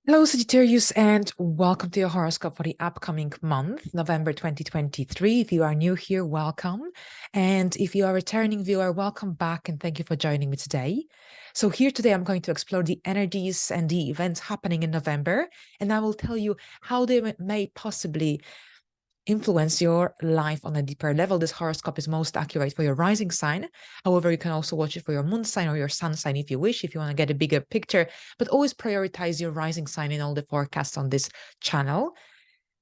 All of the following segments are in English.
Hello, Sagittarius, and welcome to your horoscope for the upcoming month, November 2023. If you are new here, welcome. And if you are a returning viewer, welcome back and thank you for joining me today. So, here today, I'm going to explore the energies and the events happening in November, and I will tell you how they may possibly influence your life on a deeper level. This horoscope is most accurate for your rising sign. However, you can also watch it for your moon sign or your sun sign if you wish, if you want to get a bigger picture, but always prioritize your rising sign in all the forecasts on this channel.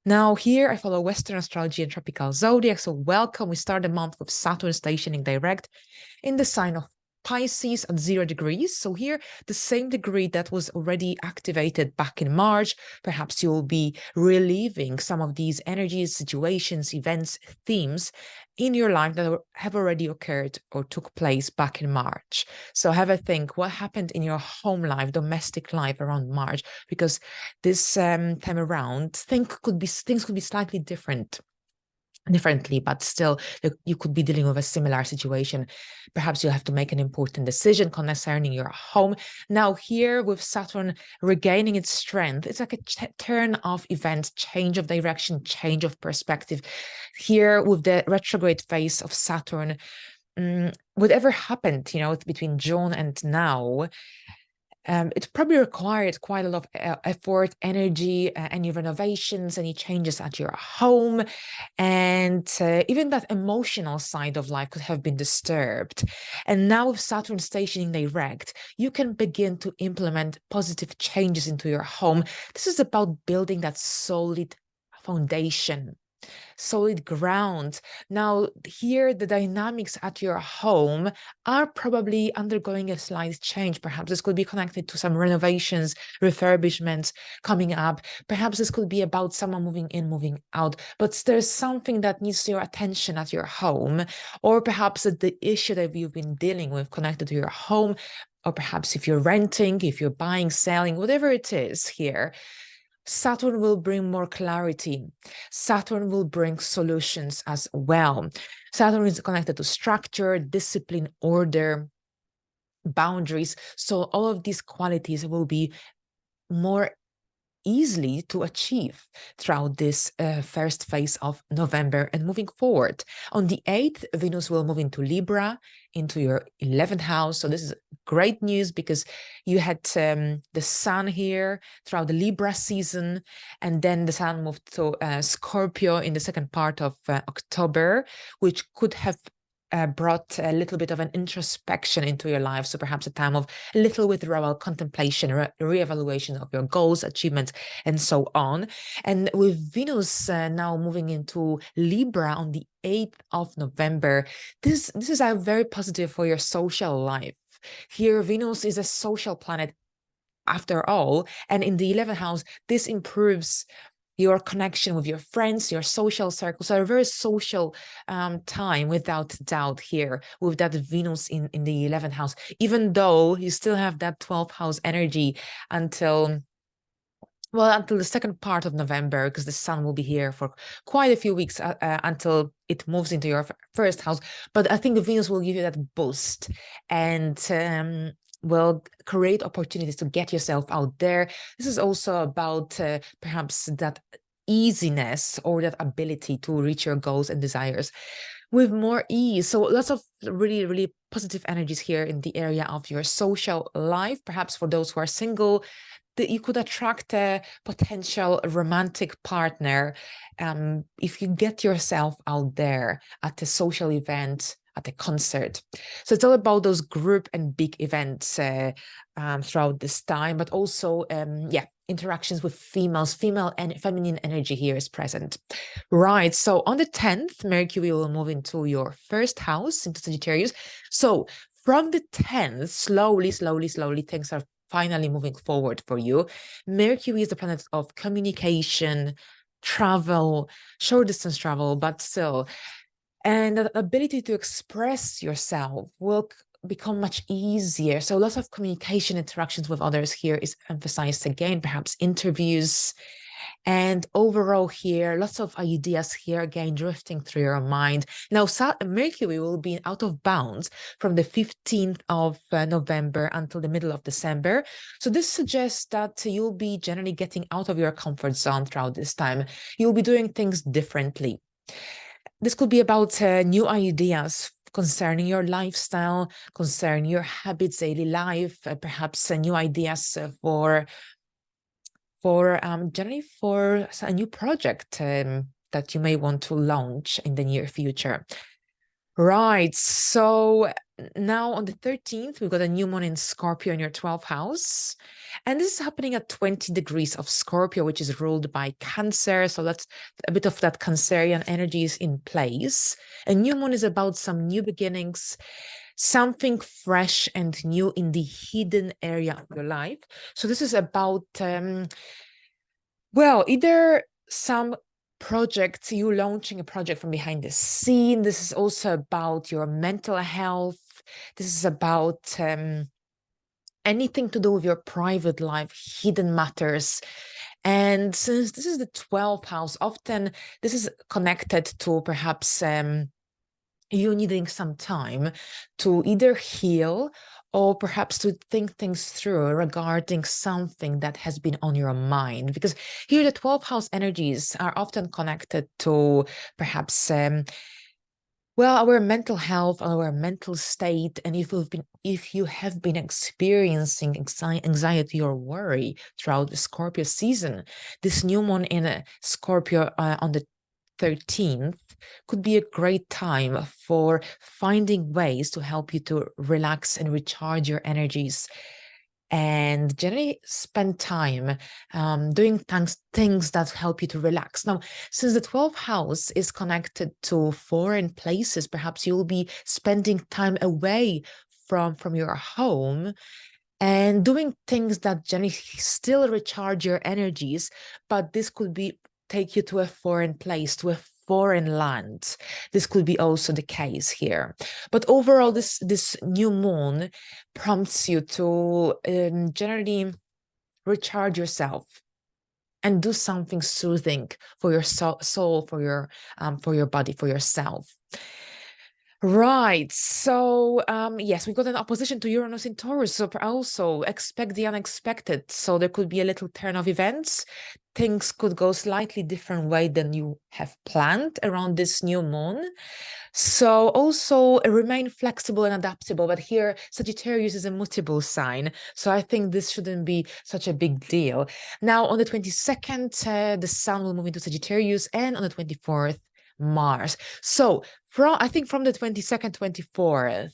Now, here I follow Western astrology and tropical zodiac. So, welcome. We start the month with Saturn stationing direct in the sign of Pisces at 0 degrees. So here, the same degree that was already activated back in March. Perhaps you will be reliving some of these energies, situations, events, themes in your life that have already occurred or took place back in March. So have a think what happened in your home life, domestic life around March, because this time around, things could be slightly differently, but still you could be dealing with a similar situation. Perhaps you have to make an important decision concerning your home. Now here with Saturn regaining its strength, it's like a turn of events, change of direction, change of perspective. Here with the retrograde phase of Saturn, whatever happened, between June and now, it probably required quite a lot of effort, energy, any renovations, any changes at your home. And even that emotional side of life could have been disturbed. And now with Saturn stationing direct, you can begin to implement positive changes into your home. This is about building that solid foundation, solid ground. Now, here, the dynamics at your home are probably undergoing a slight change. Perhaps this could be connected to some renovations, refurbishments coming up. Perhaps this could be about someone moving in, moving out. But there's something that needs your attention at your home, or perhaps the issue that you've been dealing with connected to your home, or perhaps if you're renting, if you're buying, selling, whatever it is here. Saturn will bring more clarity. Saturn will bring solutions as well. Saturn is connected to structure, discipline, order, boundaries. So all of these qualities will be more easily to achieve throughout this first phase of November and moving forward. On the 8th, Venus will move into Libra, into your 11th house. So this is great news because you had the sun here throughout the Libra season, and then the sun moved to Scorpio in the second part of October, which could have brought a little bit of an introspection into your life. So perhaps a time of a little withdrawal, contemplation, re-evaluation of your goals, achievements, and so on. And with Venus now moving into Libra on the 8th of November, this is very positive for your social life. Here, Venus is a social planet after all, and in the 11th house, this improves your connection with your friends, your social circle. So a very social time, without doubt, here with that Venus in the 11th house, even though you still have that 12th house energy until the second part of November, because the sun will be here for quite a few weeks until it moves into your first house. But I think Venus will give you that boost and will create opportunities to get yourself out there. This is also about perhaps that easiness or that ability to reach your goals and desires with more ease. So lots of really, really positive energies here in the area of your social life. Perhaps for those who are single, that you could attract a potential romantic partner if you get yourself out there at a social event, at a concert. So it's all about those group and big events throughout this time, but also, interactions with females, female and feminine energy here is present. Right. So on the 10th, Mercury will move into your first house, into Sagittarius. So from the 10th, slowly, things are finally moving forward for you. Mercury is the planet of communication, travel, short distance travel, but still. And the ability to express yourself will become much easier. So lots of communication interactions with others here is emphasized again, perhaps interviews, And overall here, lots of ideas here, again, drifting through your mind. Now, Mercury will be out of bounds from the 15th of November until the middle of December. So this suggests that you'll be generally getting out of your comfort zone throughout this time. You'll be doing things differently. This could be about new ideas concerning your lifestyle, concerning your habits, daily life, perhaps new ideas generally for a new project that you may want to launch in the near future. Right. So now on the 13th, we've got a new moon in Scorpio in your 12th house. And this is happening at 20 degrees of Scorpio, which is ruled by Cancer. So that's a bit of that Cancerian energy is in place. A new moon is about some new beginnings, something fresh and new in the hidden area of your life. So this is about, well, either some project, you launching a project from behind the scene. This is also about your mental health. This is about anything to do with your private life, hidden matters. And since this is the 12th house, often this is connected to perhaps you needing some time to either heal or perhaps to think things through regarding something that has been on your mind. Because here the 12th house energies are often connected to perhaps well, our mental health, our mental state, and if you have been experiencing anxiety or worry throughout the Scorpio season, this new moon in Scorpio on the 13th could be a great time for finding ways to help you to relax and recharge your energies and generally spend time doing things that help you to relax. Now, since the 12th house is connected to foreign places, perhaps you'll be spending time away from your home and doing things that generally still recharge your energies, but this could be take you to a foreign place, to a foreign land. This could be also the case here. But overall, this new moon prompts you to generally recharge yourself and do something soothing for your soul, for your body, for yourself. Right. So, yes, we got an opposition to Uranus in Taurus. So also expect the unexpected. So there could be a little turn of events. Things could go slightly different way than you have planned around this new moon. So also remain flexible and adaptable. But here, Sagittarius is a mutable sign. So I think this shouldn't be such a big deal. Now, on the 22nd, the sun will move into Sagittarius, and on the 24th, Mars. So I think from the 22nd, 24th,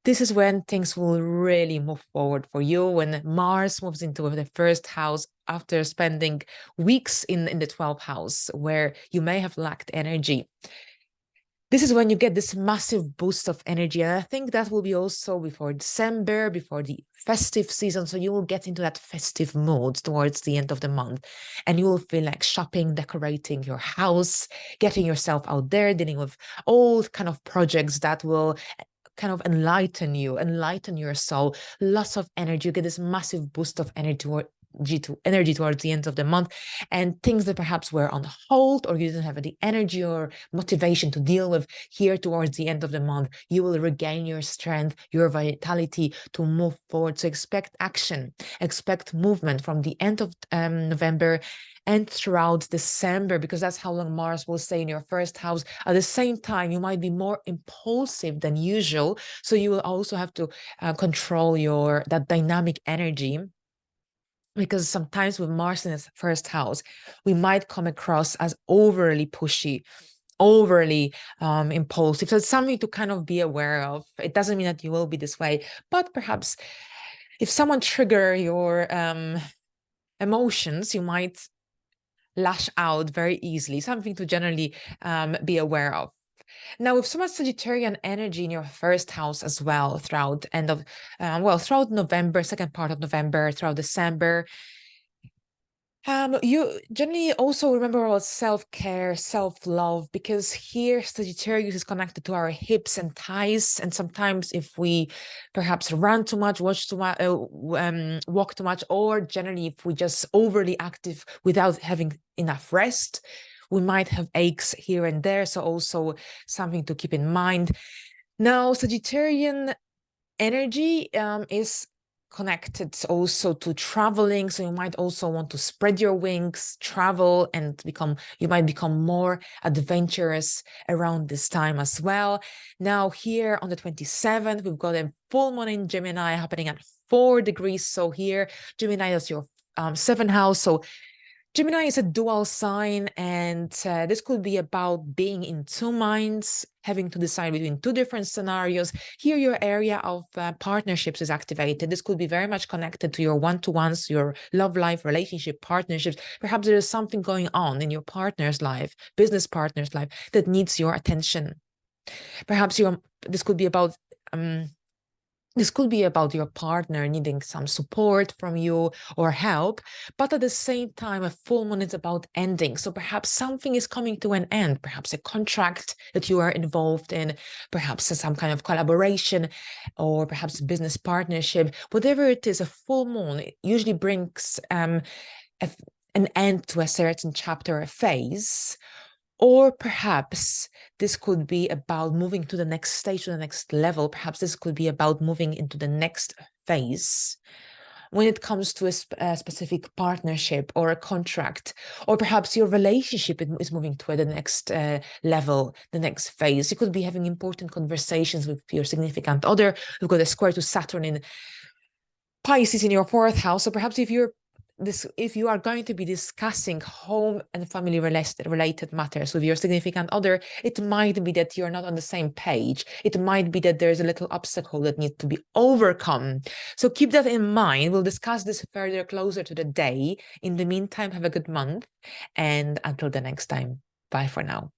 this is when things will really move forward for you, when Mars moves into the first house after spending weeks in the 12th house, where you may have lacked energy. This is when you get this massive boost of energy. And I think that will be also before December, before the festive season. So you will get into that festive mood towards the end of the month. And you will feel like shopping, decorating your house, getting yourself out there, dealing with all kind of projects that will kind of enlighten you, enlighten your soul. Lots of energy. You get this massive boost of energy towards the end of the month, and things that perhaps were on hold or you didn't have any energy or motivation to deal with here towards the end of the month, you will regain your strength, your vitality to move forward. So expect action, expect movement from the end of November and throughout December, because that's how long Mars will stay in your first house. At the same time, you might be more impulsive than usual, so you will also have to control that dynamic energy, because sometimes with Mars in its first house, we might come across as overly pushy, overly impulsive. So it's something to kind of be aware of. It doesn't mean that you will be this way, but perhaps if someone trigger your emotions, you might lash out very easily, something to generally be aware of. Now, with so much Sagittarian energy in your first house as well, throughout throughout November, second part of November, throughout December, You generally also remember about self-care, self-love, because here Sagittarius is connected to our hips and thighs. And sometimes if we perhaps run too much, watch too much, walk too much, or generally if we just overly active without having enough rest, we might have aches here and there. So also something to keep in mind. Now, Sagittarian energy is connected also to traveling, so you might also want to spread your wings, travel, and you might become more adventurous around this time as well. Now here on the 27th, we've got a full moon in Gemini happening at 4 degrees. So here Gemini is your 7th house. So Gemini is a dual sign, and this could be about being in two minds, having to decide between two different scenarios. Here, your area of partnerships is activated. This could be very much connected to your one-to-ones, your love life, relationship, partnerships. Perhaps there is something going on in your partner's life, business partner's life, that needs your attention. Perhaps this could be about your partner needing some support from you or help, but at the same time, a full moon is about ending. So perhaps something is coming to an end, perhaps a contract that you are involved in, perhaps some kind of collaboration, or perhaps a business partnership. Whatever it is, a full moon usually brings an end to a certain chapter or phase. Or perhaps this could be about moving to the next stage, to the next level. Perhaps this could be about moving into the next phase when it comes to a specific partnership or a contract, or perhaps your relationship is moving to the next level, the next phase. You could be having important conversations with your significant other. You've got a square to Saturn in Pisces in your 4th house. So perhaps if you are going to be discussing home and family related matters with your significant other, it might be that you're not on the same page. It might be that there's a little obstacle that needs to be overcome. So keep that in mind. We'll discuss this further closer to the day. In the meantime, have a good month. And until the next time, bye for now.